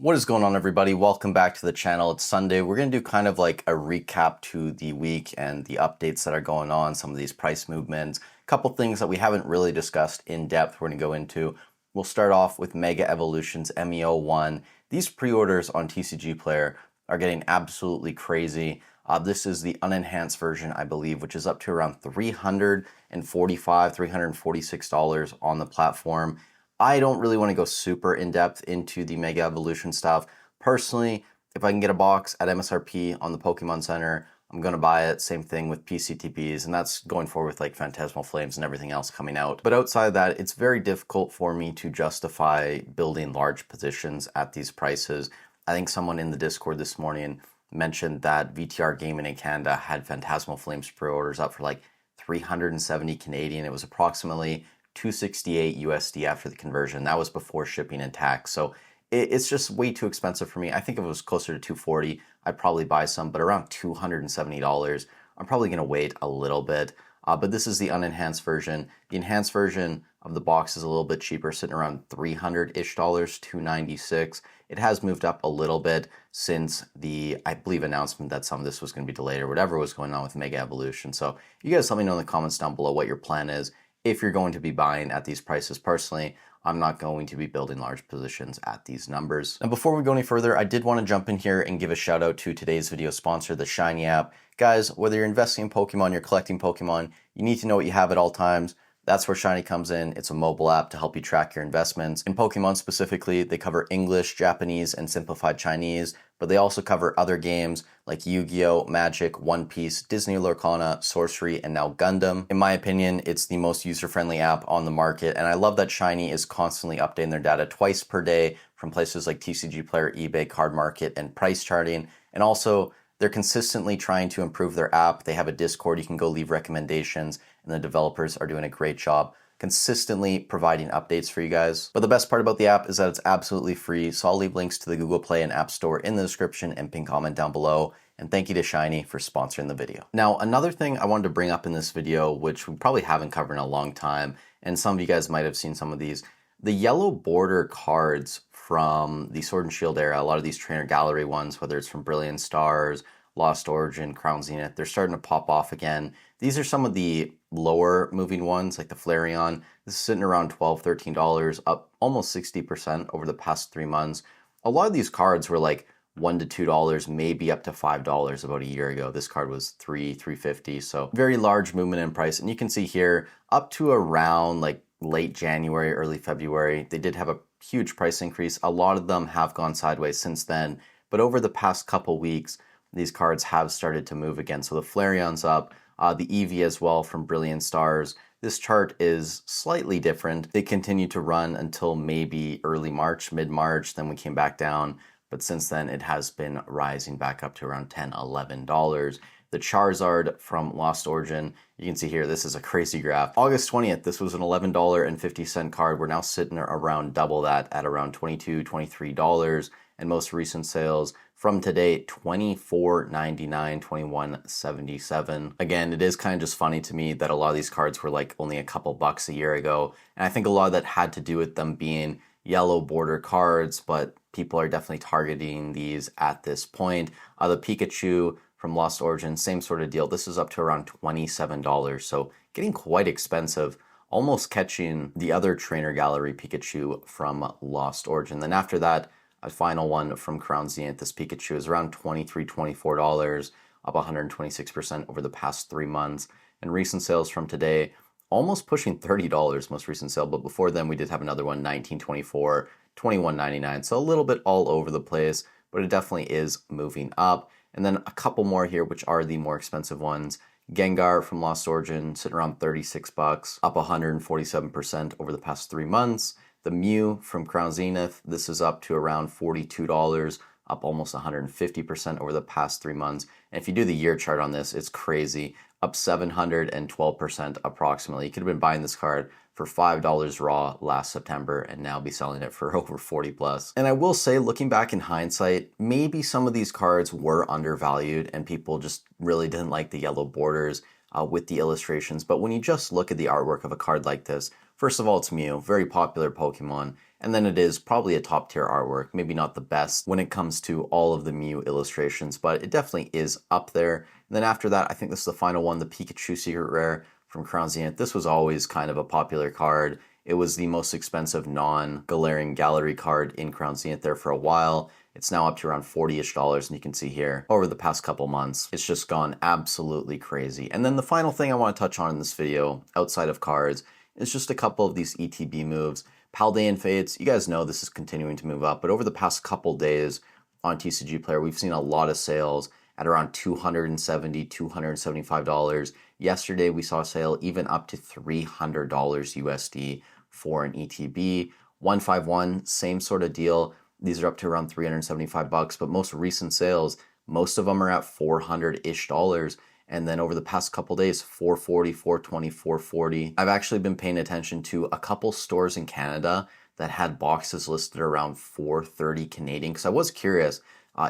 What is going on, everybody? Welcome back to the channel. It's Sunday. We're going to do kind of like a recap to the week and the updates that are going on, some of these price movements, a couple things that we haven't really discussed in depth we're going to go into. We'll start off with Mega Evolution's MEO1. These pre-orders on TCG Player are getting absolutely crazy. This is the unenhanced version, I believe, which is up to around $345, $346 on the platform. I don't really want to go super in-depth into the Mega Evolution stuff. Personally, if I can get a box at MSRP on the Pokemon Center, I'm going to buy it. Same thing with PCTPs, and that's going forward with like Phantasmal Flames and everything else coming out. But outside of that, it's very difficult for me to justify building large positions at these prices. I think someone in the Discord this morning mentioned that VTR Gaming in Canada had Phantasmal Flames pre-orders up for like 370 Canadian. It was approximately 268 USD after the conversion. That was before shipping and tax. So it's just way too expensive for me. I think if it was closer to 240, I'd probably buy some, but around $270, I'm probably going to wait a little bit. But this is the unenhanced version. The enhanced version of the box is a little bit cheaper, sitting around $300-ish, $296. It has moved up a little bit since the, I believe, announcement that some of this was going to be delayed or whatever was going on with Mega Evolution. So you guys let me know in the comments down below what your plan is if you're going to be buying at these prices. Personally, I'm not going to be building large positions at these numbers. And before we go any further, I did want to jump in here and give a shout out to today's video sponsor, the Shiny app. Guys, whether you're investing in Pokemon, you're collecting Pokemon, you need to know what you have at all times. That's where Shiny comes in. It's a mobile app to help you track your investments. In Pokemon specifically, they cover English, Japanese, and simplified Chinese, but they also cover other games like Yu-Gi-Oh!, Magic, One Piece, Disney Lorcana, Sorcery, and now Gundam. In my opinion, it's the most user-friendly app on the market, and I love that Shiny is constantly updating their data twice per day from places like TCG Player, eBay, Card Market, and price charting. And also, they're consistently trying to improve their app. They have a Discord you can go leave recommendations, and the developers are doing a great job consistently providing updates for you guys. But the best part about the app is that it's absolutely free, so I'll leave links to the Google Play and App Store in the description and pin comment down below. And thank you to Shiny for sponsoring the video. Now, another thing I wanted to bring up in this video, which we probably haven't covered in a long time, and some of you guys might have seen some of these, the yellow border cards from the Sword and Shield era, a lot of these trainer gallery ones, whether it's from Brilliant Stars, Lost Origin, Crown Zenith, they're starting to pop off again. These are some of the lower moving ones, like the Flareon. This is sitting around $12, $13, up almost 60% over the past 3 months. A lot of these cards were like $1 to $2, maybe up to $5 about a year ago. This card was $3.50, so very large movement in price. And you can see here, up to around like late January, early February, they did have a huge price increase. A lot of them have gone sideways since then, but over the past couple weeks, these cards have started to move again. So the Flareon's up, the Eevee as well from Brilliant Stars. This chart is slightly different. They continued to run until maybe early March, mid-March, then we came back down. But since then, it has been rising back up to around $10, $11. The Charizard from Lost Origin, you can see here, this is a crazy graph. August 20th, this was an $11.50 card. We're now sitting around double that at around $22, $23. And most recent sales from today, $24.99, $21.77. Again, it is kind of just funny to me that a lot of these cards were like only a couple bucks a year ago. And I think a lot of that had to do with them being yellow border cards, but people are definitely targeting these at this point. The Pikachu from Lost Origin, same sort of deal. This is up to around $27, so getting quite expensive, almost catching the other trainer gallery Pikachu from Lost Origin. Then after that, a final one from Crown Zenith, this Pikachu is around $23, $24, up 126% over the past 3 months. And recent sales from today, almost pushing $30, most recent sale, but before then we did have another one, $19.24, $21.99, so a little bit all over the place, but it definitely is moving up. And then a couple more here, which are the more expensive ones. Gengar from Lost Origin, sitting around $36, up 147% over the past 3 months. The Mew from Crown Zenith, this is up to around $42, up almost 150% over the past 3 months. And if you do the year chart on this, it's crazy, up 712% approximately. You could have been buying this card for $5 raw last September and now be selling it for over 40 plus. And I will say, looking back in hindsight, maybe some of these cards were undervalued and people just really didn't like the yellow borders with the illustrations. But when you just look at the artwork of a card like this, First of all, it's Mew, very popular Pokemon, and then it is probably a top tier artwork, maybe not the best when it comes to all of the Mew illustrations, but it definitely is up there. And then after that, I think this is the final one, the Pikachu Secret Rare from Crown Zenith. This was always kind of a popular card. It was the most expensive non-Galarian Gallery card in Crown Zenith there for a while. It's now up to around $40-ish, and you can see here, over the past couple months, it's just gone absolutely crazy. And then the final thing I want to touch on in this video, outside of cards, is just a couple of these ETB moves. Paldean Fates, you guys know this is continuing to move up, but over the past couple days on TCG Player, we've seen a lot of sales at around $270, $275. Yesterday, we saw a sale even up to $300 USD for an ETB. 151, same sort of deal. These are up to around 375 bucks, but most recent sales, most of them are at 400-ish dollars. And then over the past couple days, 440, 420, 440. I've actually been paying attention to a couple stores in Canada that had boxes listed around 430 Canadian, because I was curious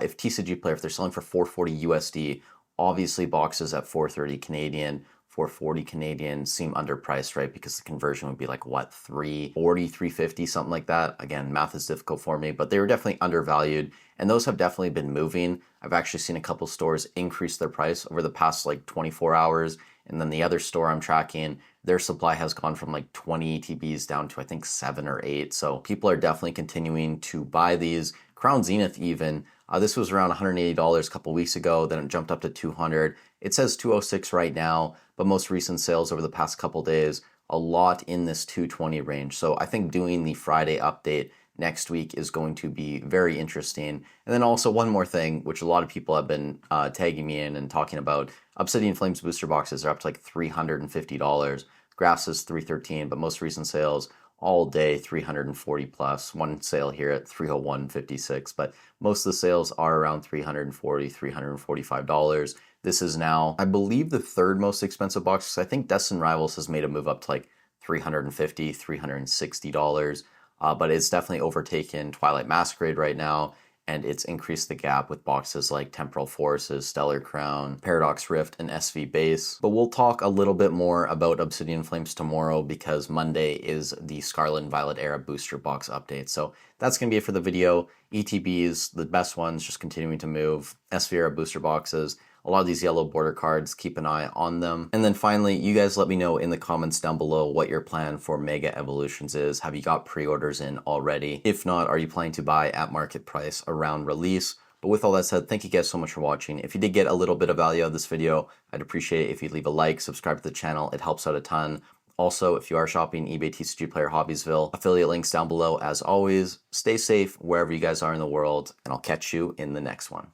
if TCG Player, if they're selling for 440 USD, obviously boxes at 430 Canadian, 440 Canadian seem underpriced, right? Because the conversion would be like, what, 340, 350, something like that. Again, math is difficult for me, but they were definitely undervalued. And those have definitely been moving. I've actually seen a couple stores increase their price over the past like 24 hours. And then the other store I'm tracking, their supply has gone from like 20 ETBs down to I think 7 or 8. So people are definitely continuing to buy these. Crown Zenith even, this was around $180 a couple weeks ago, then it jumped up to 200. It says 206 right now, but most recent sales over the past couple days, a lot in this 220 range. So I think doing the Friday update next week is going to be very interesting. And then also one more thing, which a lot of people have been tagging me in and talking about, Obsidian Flames booster boxes are up to like $350. Graphs is $313, but most recent sales all day 340 plus. One sale here at 301.56, but most of the sales are around $340, $345. This is now, I believe, the third most expensive box. I think Destin Rivals has made a move up to like $350, $360. But it's definitely overtaken Twilight Masquerade right now, and it's increased the gap with boxes like Temporal Forces, Stellar Crown, Paradox Rift, and SV Base. But we'll talk a little bit more about Obsidian Flames tomorrow because Monday is the Scarlet and Violet Era booster box update. So that's going to be it for the video. ETBs, the best ones, just continuing to move. SV Era booster boxes. A lot of these yellow border cards, keep an eye on them. And then finally, you guys let me know in the comments down below what your plan for Mega Evolutions is. Have you got pre-orders in already? If not, are you planning to buy at market price around release? But with all that said, thank you guys so much for watching. If you did get a little bit of value out of this video, I'd appreciate it if you'd leave a like, subscribe to the channel. It helps out a ton. Also, if you are shopping eBay TCG Player Hobbiesville, affiliate links down below as always. Stay safe wherever you guys are in the world, and I'll catch you in the next one.